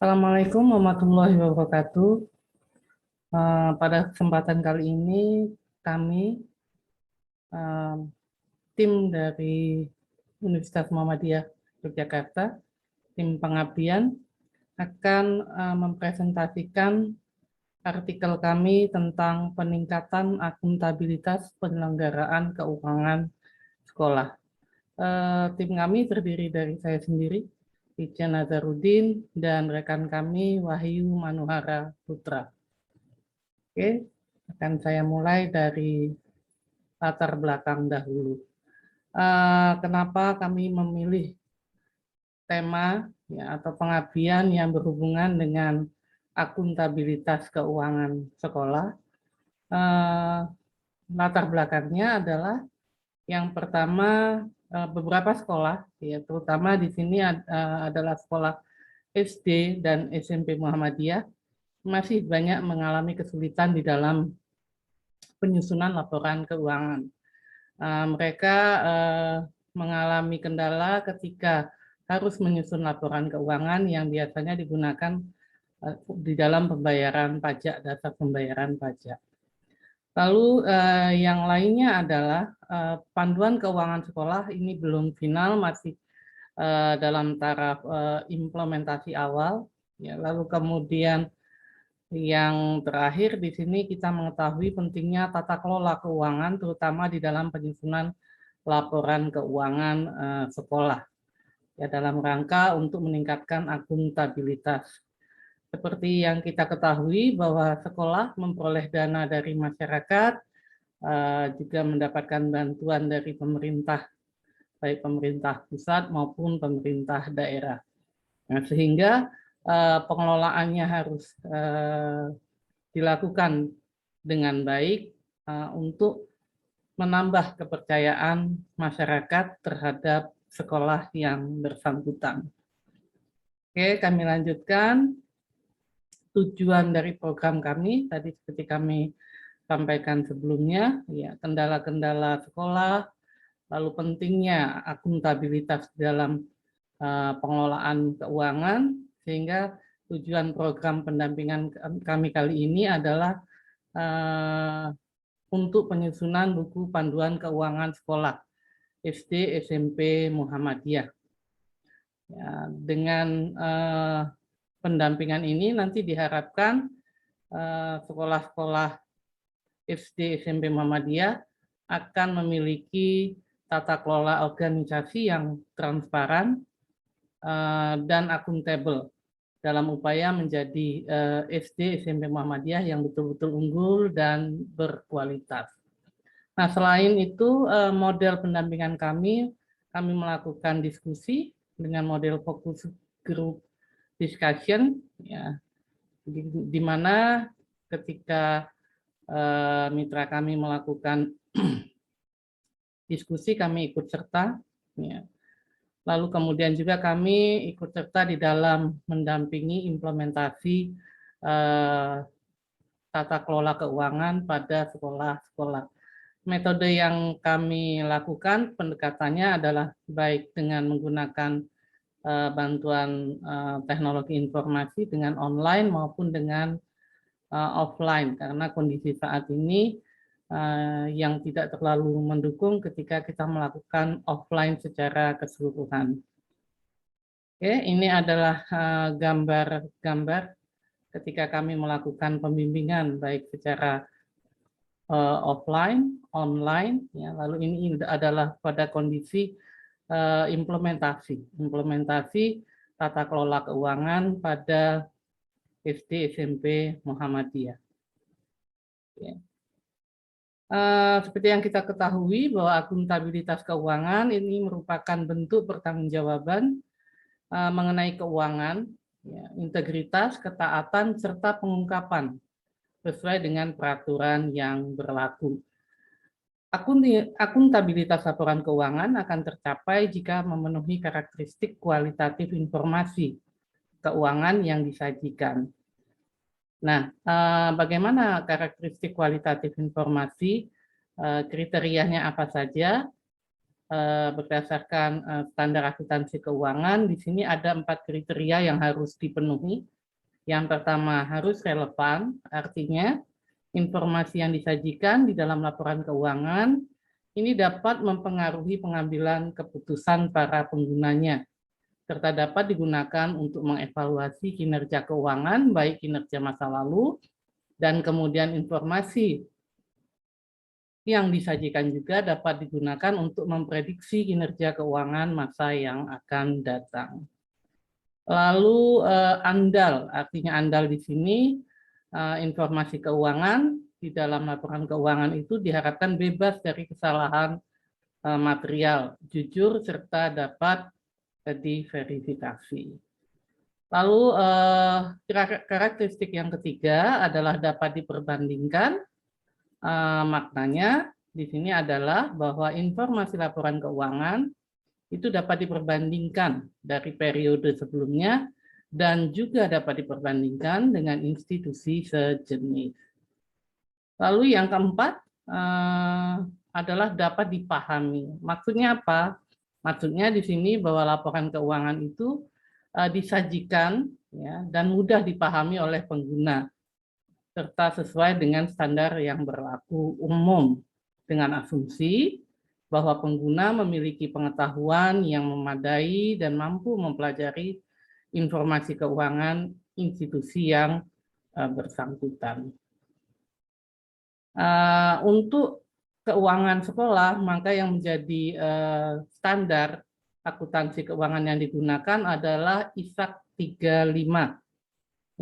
Assalamualaikum warahmatullahi wabarakatuh. Pada kesempatan kali ini, kami, eh, tim dari Universitas Muhammadiyah Yogyakarta, tim pengabdian, akan mempresentasikan artikel kami tentang peningkatan akuntabilitas penyelenggaraan keuangan sekolah. Tim kami terdiri dari saya sendiri, Ica Nazarudin, dan rekan kami Wahyu Manuhara Putra. Oke, akan saya mulai dari latar belakang dahulu. Kenapa kami memilih tema ya, atau pengabdian yang berhubungan dengan akuntabilitas keuangan sekolah? Latar belakangnya adalah yang pertama, beberapa sekolah, ya, terutama di sini adalah sekolah SD dan SMP Muhammadiyah, masih banyak mengalami kesulitan di dalam penyusunan laporan keuangan. Mereka mengalami kendala ketika harus menyusun laporan keuangan yang biasanya digunakan di dalam pembayaran pajak, data pembayaran pajak. Lalu yang lainnya adalah panduan keuangan sekolah ini belum final, masih dalam taraf implementasi awal. Ya, lalu kemudian yang terakhir di sini kita mengetahui pentingnya tata kelola keuangan, terutama di dalam penyusunan laporan keuangan sekolah, ya, dalam rangka untuk meningkatkan akuntabilitas. Seperti yang kita ketahui bahwa sekolah memperoleh dana dari masyarakat, juga mendapatkan bantuan dari pemerintah, baik pemerintah pusat maupun pemerintah daerah. Nah, sehingga pengelolaannya harus dilakukan dengan baik untuk menambah kepercayaan masyarakat terhadap sekolah yang bersangkutan. Oke, kami lanjutkan. Tujuan dari program kami, tadi seperti kami sampaikan sebelumnya, ya, kendala-kendala sekolah, lalu pentingnya akuntabilitas dalam pengelolaan keuangan, sehingga tujuan program pendampingan kami kali ini adalah untuk penyusunan buku panduan keuangan sekolah SD, SMP, Muhammadiyah. Ya, dengan pendampingan ini nanti diharapkan sekolah-sekolah SD, SMP, Muhammadiyah akan memiliki tata kelola organisasi yang transparan dan akuntabel dalam upaya menjadi SD, SMP, Muhammadiyah yang betul-betul unggul dan berkualitas. Nah, selain itu model pendampingan kami melakukan diskusi dengan model fokus group discussion, ya, di mana ketika mitra kami melakukan diskusi, kami ikut serta. Ya. Lalu kemudian juga kami ikut serta di dalam mendampingi implementasi tata kelola keuangan pada sekolah-sekolah. Metode yang kami lakukan pendekatannya adalah baik dengan menggunakan bantuan teknologi informasi dengan online maupun dengan offline, karena kondisi saat ini yang tidak terlalu mendukung ketika kita melakukan offline secara keseluruhan. Oke, ini adalah gambar-gambar ketika kami melakukan pembimbingan baik secara offline, online, ya, lalu ini adalah pada kondisi implementasi tata kelola keuangan pada SD, SMP, Muhammadiyah. Ya. Seperti yang kita ketahui bahwa akuntabilitas keuangan ini merupakan bentuk pertanggungjawaban mengenai keuangan, ya, integritas, ketaatan, serta pengungkapan sesuai dengan peraturan yang berlaku. Akuntabilitas laporan keuangan akan tercapai jika memenuhi karakteristik kualitatif informasi keuangan yang disajikan. Nah, bagaimana karakteristik kualitatif informasi? Kriterianya apa saja? berdasarkan standar akuntansi keuangan. Di sini ada 4 kriteria yang harus dipenuhi. Yang pertama harus relevan, artinya informasi yang disajikan di dalam laporan keuangan ini dapat mempengaruhi pengambilan keputusan para penggunanya, serta dapat digunakan untuk mengevaluasi kinerja keuangan, baik kinerja masa lalu, dan kemudian informasi yang disajikan juga dapat digunakan untuk memprediksi kinerja keuangan masa yang akan datang. Lalu andal, artinya andal di sini informasi keuangan di dalam laporan keuangan itu diharapkan bebas dari kesalahan material, jujur, serta dapat diverifikasi. Lalu karakteristik yang ketiga adalah dapat diperbandingkan. Maknanya di sini adalah bahwa informasi laporan keuangan itu dapat diperbandingkan dari periode sebelumnya dan juga dapat diperbandingkan dengan institusi sejenis. Lalu yang keempat adalah dapat dipahami. Maksudnya apa? Maksudnya di sini bahwa laporan keuangan itu disajikan ya, dan mudah dipahami oleh pengguna, serta sesuai dengan standar yang berlaku umum, dengan asumsi bahwa pengguna memiliki pengetahuan yang memadai dan mampu mempelajari informasi keuangan institusi yang bersangkutan. Untuk keuangan sekolah, maka yang menjadi standar akuntansi keuangan yang digunakan adalah ISAK 35.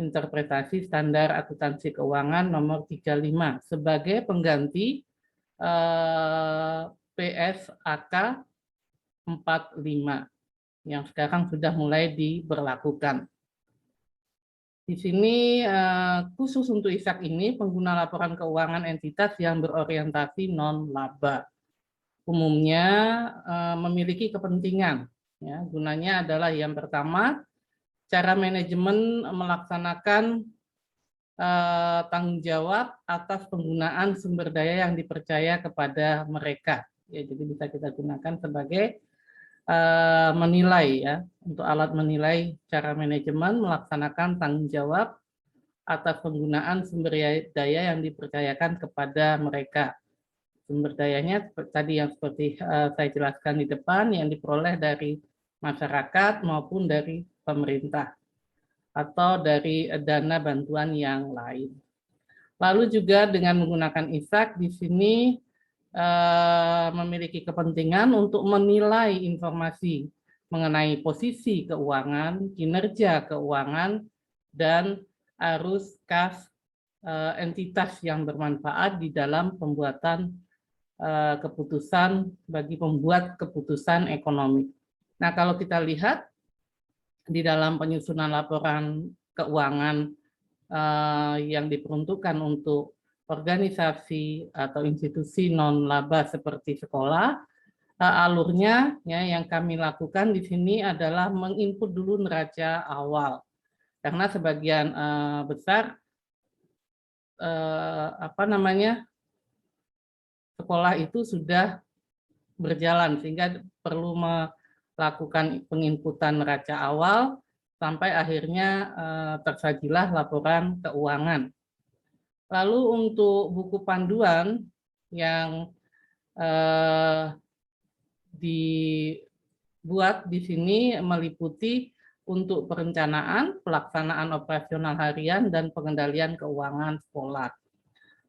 Interpretasi Standar Akuntansi Keuangan nomor 35 sebagai pengganti PSAK 45 yang sekarang sudah mulai diberlakukan. Di sini khusus untuk ISAK ini pengguna laporan keuangan entitas yang berorientasi non-laba umumnya memiliki kepentingan. Ya, gunanya adalah yang pertama, cara manajemen melaksanakan tanggung jawab atas penggunaan sumber daya yang dipercaya kepada mereka. Ya, jadi bisa kita gunakan sebagai menilai ya, untuk alat menilai cara manajemen melaksanakan tanggung jawab atas penggunaan sumber daya yang dipercayakan kepada mereka. Sumber dayanya tadi yang seperti saya jelaskan di depan, yang diperoleh dari masyarakat maupun dari pemerintah atau dari dana bantuan yang lain. Lalu juga dengan menggunakan ISAK di sini memiliki kepentingan untuk menilai informasi mengenai posisi keuangan, kinerja keuangan, dan arus kas entitas yang bermanfaat di dalam pembuatan keputusan bagi pembuat keputusan ekonomi. Nah, kalau kita lihat di dalam penyusunan laporan keuangan yang diperuntukkan untuk organisasi atau institusi non-laba seperti sekolah, alurnya ya, yang kami lakukan di sini adalah menginput dulu neraca awal, karena sebagian besar sekolah itu sudah berjalan sehingga perlu melakukan penginputan neraca awal sampai akhirnya tersajilah laporan keuangan. Lalu untuk buku panduan yang dibuat di sini meliputi untuk perencanaan, pelaksanaan operasional harian, dan pengendalian keuangan sekolah.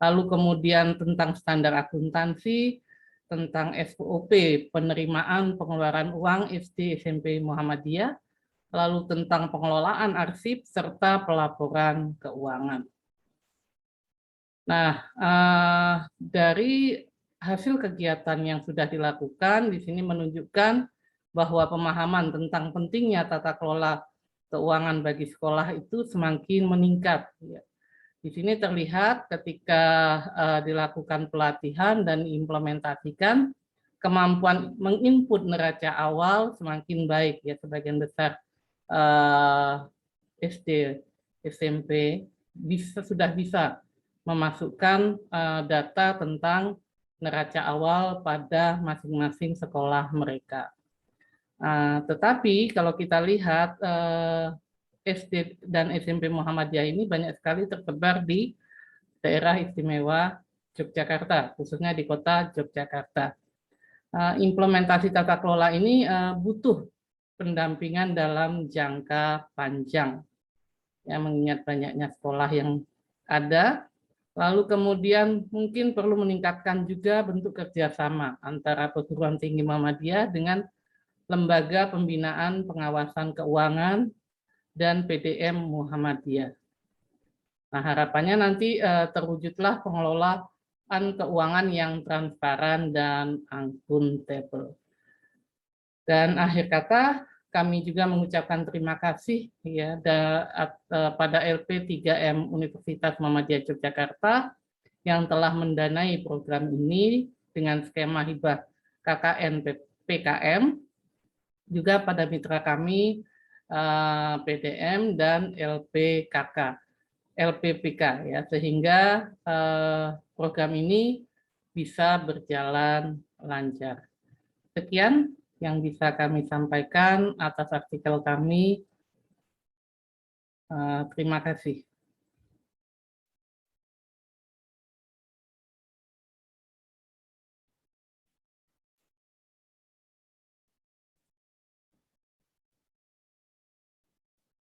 Lalu kemudian tentang standar akuntansi, tentang SOP penerimaan pengeluaran uang SD SMP Muhammadiyah, lalu tentang pengelolaan arsip, serta pelaporan keuangan. Nah, dari hasil kegiatan yang sudah dilakukan, di sini menunjukkan bahwa pemahaman tentang pentingnya tata kelola keuangan bagi sekolah itu semakin meningkat. Di sini terlihat ketika dilakukan pelatihan dan diimplementasikan, kemampuan menginput neraca awal semakin baik ya, sebagian besar SD, SMP sudah bisa memasukkan data tentang neraca awal pada masing-masing sekolah mereka. Tetapi kalau kita lihat SD dan SMP Muhammadiyah ini banyak sekali tersebar di daerah istimewa Yogyakarta, khususnya di kota Yogyakarta. Implementasi tata kelola ini butuh pendampingan dalam jangka panjang, ya, mengingat banyaknya sekolah yang ada. Lalu kemudian mungkin perlu meningkatkan juga bentuk kerjasama antara perguruan tinggi Muhammadiyah dengan lembaga pembinaan pengawasan keuangan dan PDM Muhammadiyah. Nah, harapannya nanti terwujudlah pengelolaan keuangan yang transparan dan akuntabel. Dan akhir kata, kami juga mengucapkan terima kasih ya pada LP 3M Universitas Muhammadiyah Yogyakarta yang telah mendanai program ini dengan skema hibah KKN PKM, juga pada mitra kami PDM dan LPPK ya, sehingga program ini bisa berjalan lancar. Sekian yang bisa kami sampaikan atas artikel kami. Terima kasih.